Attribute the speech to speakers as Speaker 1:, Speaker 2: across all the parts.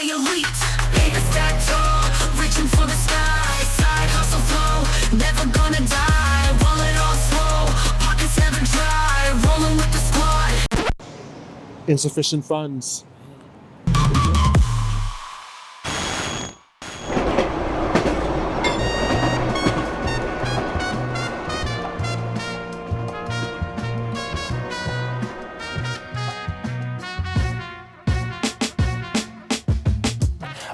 Speaker 1: stay elite. Aim and stack tall, reaching for the sky. Side hustle flow, never gonna die. Wallet on slow, pockets never dry. Rolling with the squad.
Speaker 2: Insufficient funds.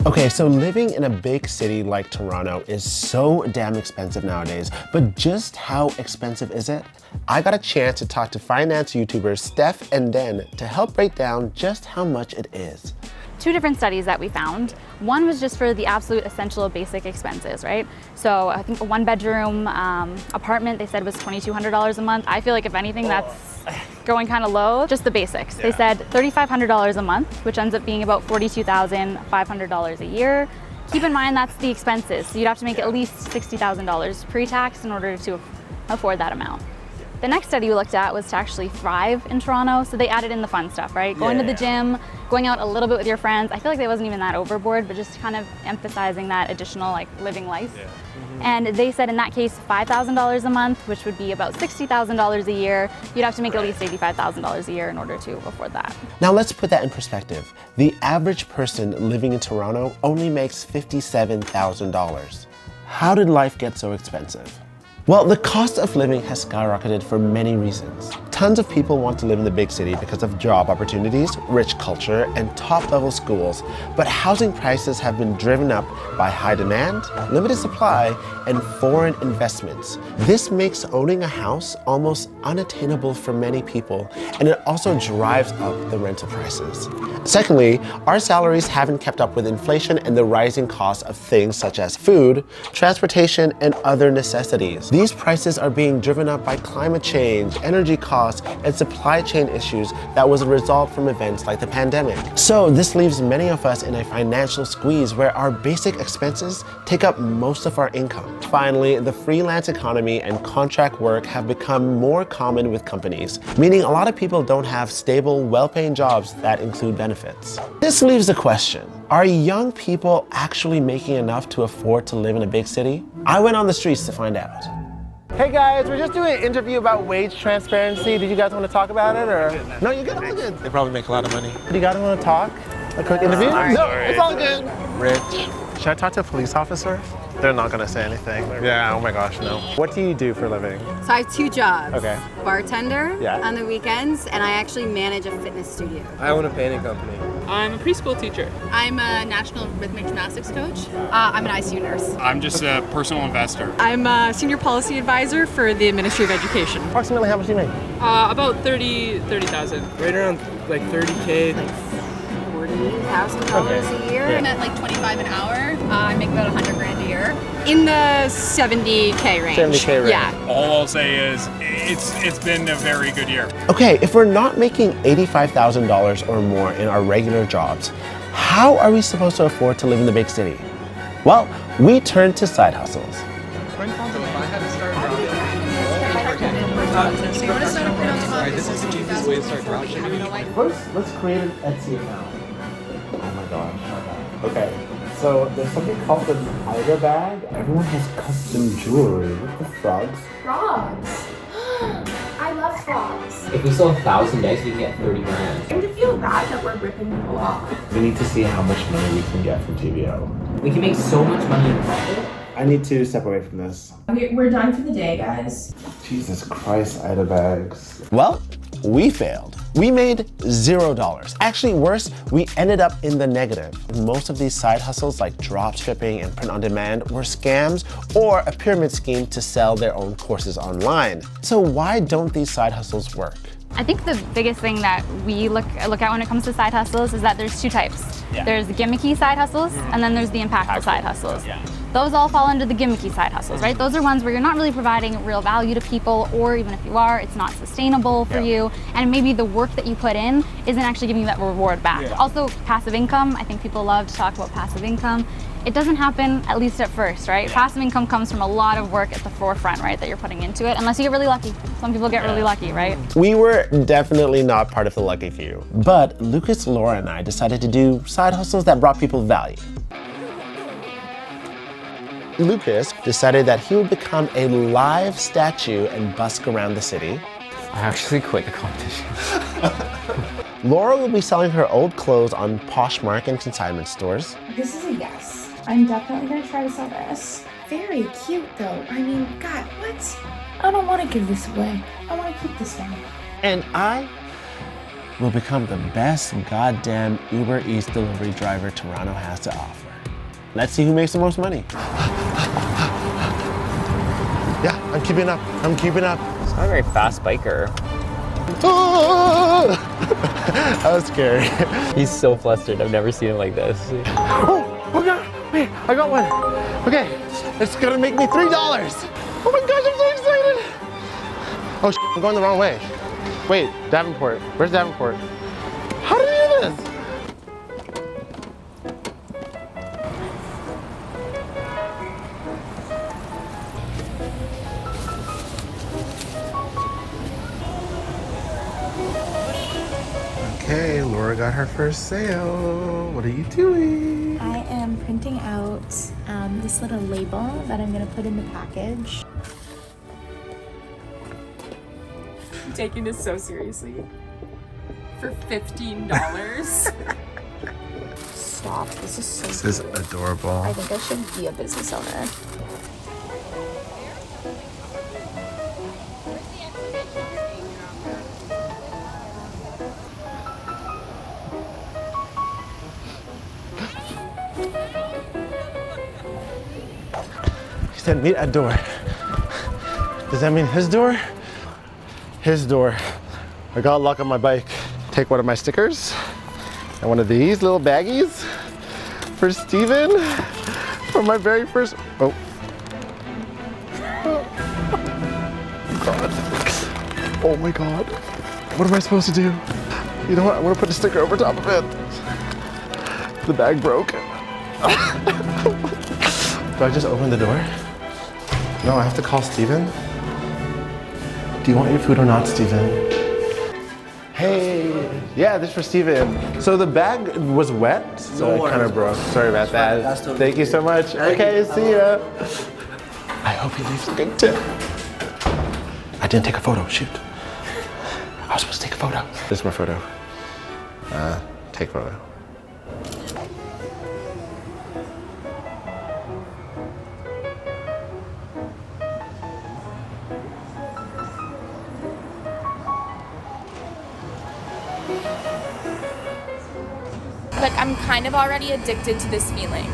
Speaker 3: Okay, so living in a big city like Toronto is so damn expensive nowadays, but just how expensive is it? I got a chance to talk to finance YouTubers Steph and Den to help break down just how much it is.
Speaker 4: Two different studies that we found. One was just for the absolute essential basic expenses, right? So I think a one bedroom apartment, they said was $2,200 a month. I feel like if anything, that's going kind of low. Just the basics. Yeah. They said $3,500 a month, which ends up being about $42,500 a year. Keep in mind that's the expenses. So you'd have to make at least $60,000 pre-tax in order to afford that amount. The next study we looked at was to actually thrive in Toronto. So they added in the fun stuff, right? Going to the gym, going out a little bit with your friends. I feel like they wasn't even that overboard, but just kind of emphasizing that additional like living life. Yeah. And they said in that case, $5,000 a month, which would be about $60,000 a year. You'd have to make at least $85,000 a year in order to afford that.
Speaker 3: Now let's put that in perspective. The average person living in Toronto only makes $57,000. How did life get so expensive? Well, the cost of living has skyrocketed for many reasons. Tons of people want to live in the big city because of job opportunities, rich culture, and top-level schools, but housing prices have been driven up by high demand, limited supply, and foreign investments. This makes owning a house almost unattainable for many people, and it also drives up the rental prices. Secondly, our salaries haven't kept up with inflation and the rising costs of things such as food, transportation, and other necessities. These prices are being driven up by climate change, energy costs, and supply chain issues that was a result from events like the pandemic. So this leaves many of us in a financial squeeze where our basic expenses take up most of our income. Finally, the freelance economy and contract work have become more common with companies, meaning a lot of people don't have stable, well-paying jobs that include benefits. This leaves the question, are young people actually making enough to afford to live in a big city? I went on the streets to find out. Hey guys, we're just doing an interview about wage transparency. Did you guys want to talk about it or? No, you're good, all good.
Speaker 2: They probably make a lot of money.
Speaker 3: Do you guys want to talk? A quick interview? No, it's all good.
Speaker 2: Rich.
Speaker 5: Should I talk to a police officer? They're not gonna say anything.
Speaker 2: Yeah, oh my gosh, no.
Speaker 5: What do you do for a living?
Speaker 6: So I have two jobs.
Speaker 5: Okay.
Speaker 6: Bartender on the weekends, and I actually manage a fitness studio.
Speaker 7: I own a painting company.
Speaker 8: I'm a preschool teacher.
Speaker 9: I'm a national rhythmic gymnastics coach. I'm an ICU nurse.
Speaker 10: I'm just a personal investor.
Speaker 8: I'm a senior policy advisor for the Ministry of Education.
Speaker 3: Approximately how much do you make?
Speaker 8: About 30,000.
Speaker 7: Right around like 30K.
Speaker 6: Like $40,000 a year.
Speaker 9: I'm at like 25 an hour. I make about 100 grand a year.
Speaker 8: In the 70K range.
Speaker 5: 70K range.
Speaker 8: Yeah.
Speaker 10: All I'll say is it's been a very good year.
Speaker 3: Okay, if we're not making $85,000 or more in our regular jobs, how are we supposed to afford to live in the big city? Well, we turn to side hustles.
Speaker 5: First, let's create an Etsy account. Oh my gosh. Okay, so there's something called the Ida bag. Everyone has custom jewelry. What the frogs?
Speaker 11: Frogs? I love frogs.
Speaker 12: If we sell 1,000 eggs, we can get 30 grand.
Speaker 11: And to feel bad that we're ripping people off.
Speaker 5: We need to see how much money we can get from TVO.
Speaker 12: We can make so much money in profit.
Speaker 5: I need to step away from this.
Speaker 11: We're done for the day, guys.
Speaker 5: Jesus Christ, Ida bags.
Speaker 3: Well, we failed. We made $0. Actually worse, we ended up in the negative. Most of these side hustles like drop shipping and print on demand were scams or a pyramid scheme to sell their own courses online. So why don't these side hustles work?
Speaker 4: I think the biggest thing that we look at when it comes to side hustles is that there's two types. Yeah. There's the gimmicky side hustles and then there's the impactful side hustles. Yeah. Those all fall under the gimmicky side hustles, right? Those are ones where you're not really providing real value to people, or even if you are, it's not sustainable for you, and maybe the work that you put in isn't actually giving you that reward back. Also, passive income. I think people love to talk about passive income. It doesn't happen, at least at first, right? Passive income comes from a lot of work at the forefront, right, that you're putting into it, unless you get really lucky. Some people get really lucky, right?
Speaker 3: We were definitely not part of the lucky few, but Lucas, Laura, and I decided to do side hustles that brought people value. Lucas decided that he would become a live statue and busk around the city.
Speaker 12: I actually quit the competition.
Speaker 3: Laura will be selling her old clothes on Poshmark and consignment stores.
Speaker 11: This is a yes. I'm definitely gonna try to sell this. Very cute though. I mean, God, what? I don't want to give this away. I want to keep this one.
Speaker 3: And I will become the best goddamn Uber Eats delivery driver Toronto has to offer. Let's see who makes the most money. Yeah, I'm keeping up. I'm keeping up.
Speaker 12: It's not a very fast biker.
Speaker 3: That was scary.
Speaker 12: He's so flustered. I've never seen him like this.
Speaker 3: Oh God, wait, I got one. Okay, it's gonna make me $3. Oh my gosh, I'm so excited. Oh, I'm going the wrong way. Wait, Davenport. Where's Davenport? How did I do this? Okay, Laura got her first sale. What are you doing?
Speaker 11: I am printing out this little label that I'm gonna put in the package.
Speaker 8: I'm taking this so seriously. For $15.
Speaker 11: Stop, this is so
Speaker 3: This is adorable.
Speaker 11: I think I should be a business owner.
Speaker 3: He said meet at door. Does that mean his door? His door. I got luck on my bike. Take one of my stickers and one of these little baggies for Steven for my very first, oh. God. Oh my God. What am I supposed to do? You know what, I'm gonna put a sticker over top of it. The bag broke. Do I just open the door? No, I have to call Steven. Do you want your food or not, Steven? Hey, yeah, this is for Steven. So the bag was wet, so it kind of broke. Sorry about that. Thank you so much. Okay, see ya. I hope he leaves a good tip. I didn't take a photo, shoot. I was supposed to take a photo. This is my photo. Take photo.
Speaker 9: Like, I'm kind of already addicted to this feeling.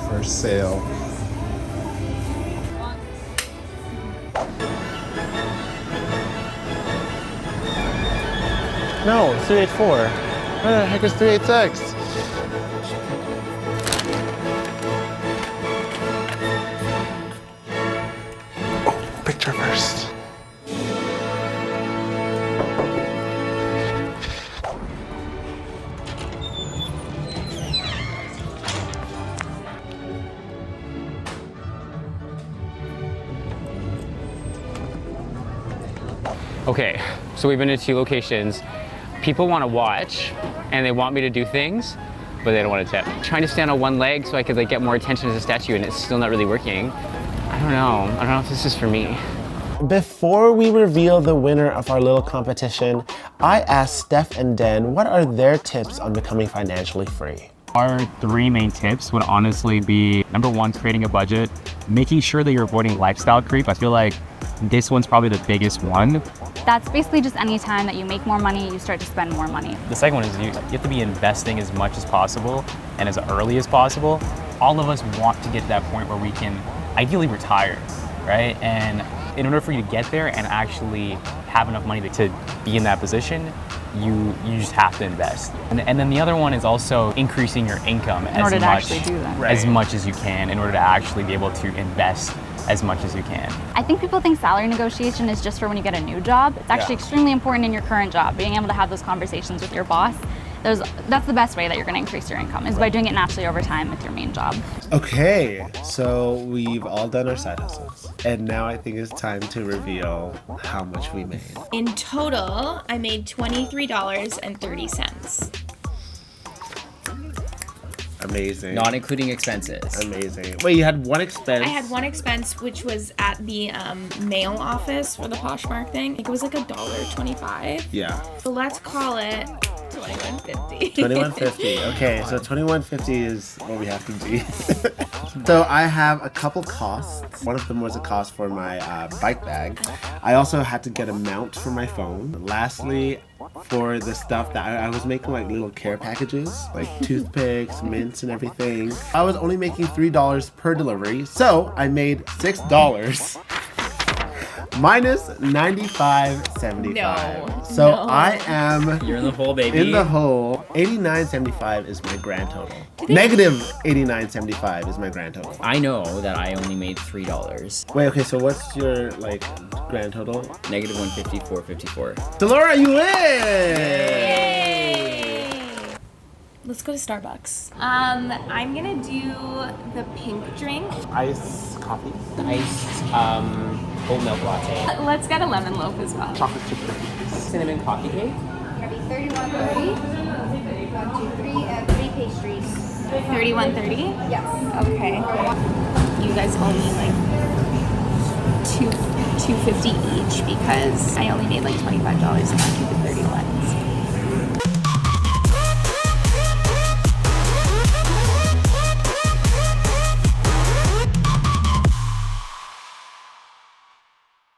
Speaker 3: First sale. No, it's 384. Where the heck is 386? Oh, picture first.
Speaker 13: Okay, so we've been to 2 locations. People want to watch and they want me to do things, but they don't want to tip. I'm trying to stand on one leg so I could like get more attention as a statue, and it's still not really working. I don't know if this is for me.
Speaker 3: Before we reveal the winner of our little competition, I asked Steph and Den what are their tips on becoming financially free.
Speaker 10: Our 3 main tips would honestly be, number 1, creating a budget, making sure that you're avoiding lifestyle creep. I feel like this one's probably the biggest one.
Speaker 4: That's basically just any time that you make more money, you start to spend more money.
Speaker 14: The second one is you have to be investing as much as possible and as early as possible. All of us want to get to that point where we can ideally retire, right? And in order for you to get there and actually have enough money to be in that position, you just have to invest. And then the other one is also increasing your income
Speaker 4: In order to actually do that.
Speaker 14: as much as you can in order to actually be able to invest as much as you can.
Speaker 4: I think people think salary negotiation is just for when you get a new job. It's actually extremely important in your current job, being able to have those conversations with your boss. That's the best way that you're going to increase your income, is by doing it naturally over time with your main job.
Speaker 3: Okay, so we've all done our side hustles. And now I think it's time to reveal how much we made.
Speaker 11: In total, I made $23.30.
Speaker 3: Amazing.
Speaker 12: Not including expenses.
Speaker 3: Amazing. Wait, you had one expense?
Speaker 11: I had one expense, which was at the mail office for the Poshmark thing. I think it was like $1.25.
Speaker 3: Yeah.
Speaker 11: So let's call it $21.50.
Speaker 3: $21.50. Okay, so $21.50 is what we have to do. So I have a couple costs. One of them was a cost for my bike bag. I also had to get a mount for my phone. Lastly, for the stuff that I was making, like little care packages, like toothpicks, mints, and everything. I was only making $3 per delivery, so I made $6 minus $95.75.
Speaker 11: No.
Speaker 3: So
Speaker 11: No.
Speaker 3: I am
Speaker 12: You're in the hole, baby.
Speaker 3: in the hole. $89.75 is my grand total. Negative $89.75 is my grand total.
Speaker 12: I know that I only made $3.
Speaker 3: Wait, okay, so what's your like grand total?
Speaker 12: Negative 154.54.
Speaker 3: Delora, you win!
Speaker 11: Let's go to Starbucks. I'm gonna do the pink drink.
Speaker 3: Iced coffee.
Speaker 12: Iced whole milk latte.
Speaker 11: Let's get a lemon loaf as well.
Speaker 3: Chocolate chip cookies.
Speaker 12: Cinnamon coffee cake.
Speaker 15: $31.30. 1, 2, 3, and 3 pastries.
Speaker 11: $31.30?
Speaker 15: Yes.
Speaker 11: Okay. You guys owe me like $2.50 each because I only made like $25 and not keep it